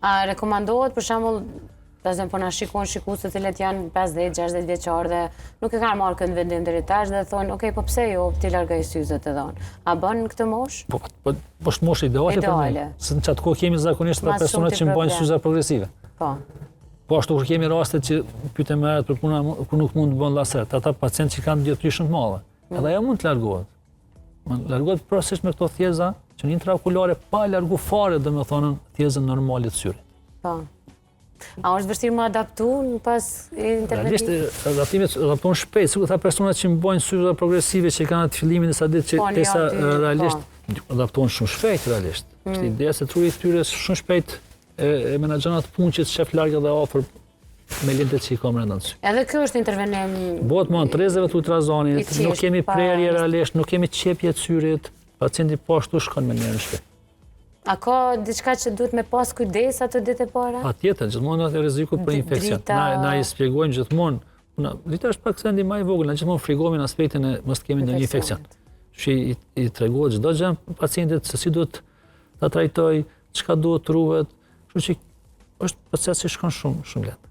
A rekomandohet për shembull, po na shikojnë shikuesit të cilët janë 50-60 vjeçar dhe nuk e kanë marrë këtë vendim deri tash dhe thonë, "Ok, po pse jo ti largoj syzet e dhon." A bën këtë moshë? Po është moshë ideale për ne. Se në çat kohë kemi zakonisht për persona që mbajnë syze progresive. Po. Po ashtu kur kemi rastet që pyeten merret për puna ku nuk mund të bën llaset, ata pacientë që kanë djetëri shumë të mëdha. Edhe ajo mund të largohet. Largohet procesisht me këto thjeza që në intraokulare pa largu fare, domethënë thjezën normale të syrit. Po. A është vështirë më adaptu në pas intervenimit? Realisht, adaptohen shpejt, sikur tha personat që mbajnë syze progresive që kanë atë fillimin e sa ditë që tesa realisht adaptohen shumë shpejt realisht. Është ideja se truri i tyre shumë shpejt e menaxhon atë punë që shef larg edhe afër me lindet që i ka brenda sy. Edhe kjo është intervenim. Bëhet me antrezeve të ultrazonit, nuk kemi prerje realisht, nuk kemi qepje të syrit, pacienti po ashtu shkon me njërin shpejt. A ka diçka që duhet me pas kujdes ato ditë e para? Patjetër, gjithmonë atë rreziku për infekcion. Na i shpjegojmë gjithmonë, drita është pak sendi më i vogël, na gjithmonë frikojmë në aspektin e mos kemi ndonjë infekcion. Që i tregohet çdo gjë pacientit se si duhet ta trajtoj, çka duhet ruhet, kështu që është proces që shkon shumë lehtë.